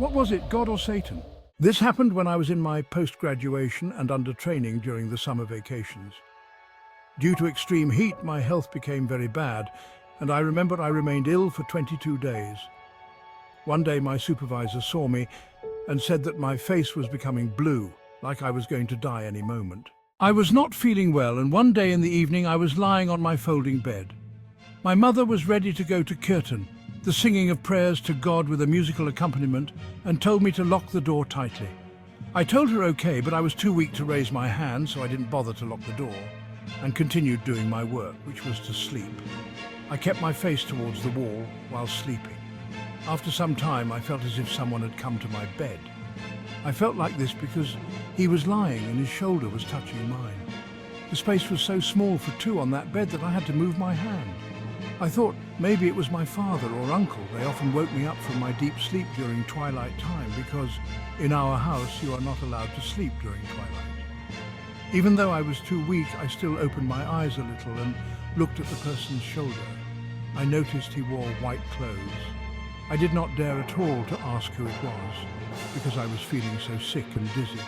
What was it, God or Satan? This happened when I was in my post-graduation and under training during the summer vacations. Due to extreme heat, my health became very bad, and I remember I remained ill for 22 days. One day my supervisor saw me and said that my face was becoming blue, like I was going to die any moment. I was not feeling well, and one day in the evening I was lying on my folding bed. My mother was ready to go to Kirtan, the singing of prayers to God with a musical accompaniment, and told me to lock the door tightly. I told her okay, but I was too weak to raise my hand, so I didn't bother to lock the door, and continued doing my work, which was to sleep. I kept my face towards the wall while sleeping. After some time, I felt as if someone had come to my bed. I felt like this because he was lying and his shoulder was touching mine. The space was so small for two on that bed that I had to move my hand. I thought maybe it was my father or uncle. They often woke me up from my deep sleep during twilight time because in our house you are not allowed to sleep during twilight. Even though I was too weak, I still opened my eyes a little and looked at the person's shoulder. I noticed he wore white clothes. I did not dare at all to ask who it was because I was feeling so sick and dizzy.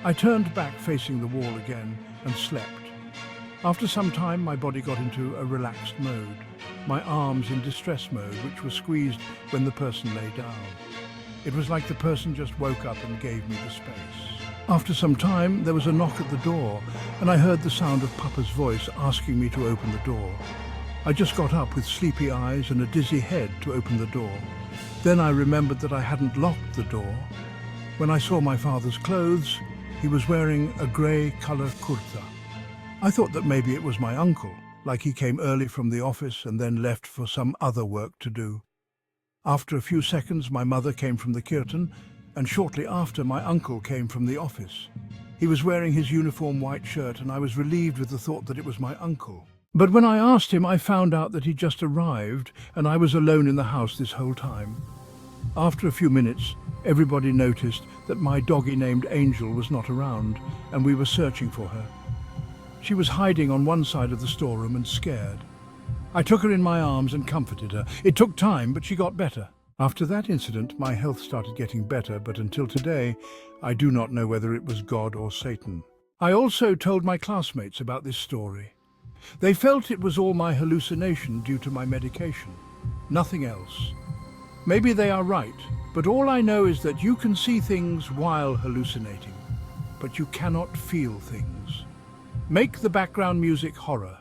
I turned back facing the wall again and slept. After some time, my body got into a relaxed mode, my arms in distress mode, which was squeezed when the person lay down. It was like the person just woke up and gave me the space. After some time, there was a knock at the door, and I heard the sound of Papa's voice asking me to open the door. I just got up with sleepy eyes and a dizzy head to open the door. Then I remembered that I hadn't locked the door. When I saw my father's clothes, he was wearing a grey colour kurta. I thought that maybe it was my uncle, like he came early from the office and then left for some other work to do. After a few seconds, my mother came from the kirtan, and shortly after, my uncle came from the office. He was wearing his uniform white shirt, and I was relieved with the thought that it was my uncle. But when I asked him, I found out that he'd just arrived, and I was alone in the house this whole time. After a few minutes, everybody noticed that my doggy named Angel was not around, and we were searching for her. She was hiding on one side of the storeroom and scared. I took her in my arms and comforted her. It took time, but she got better. After that incident, my health started getting better, but until today, I do not know whether it was God or Satan. I also told my classmates about this story. They felt it was all my hallucination due to my medication, nothing else. Maybe they are right, but all I know is that you can see things while hallucinating, but you cannot feel things. Make the background music horror.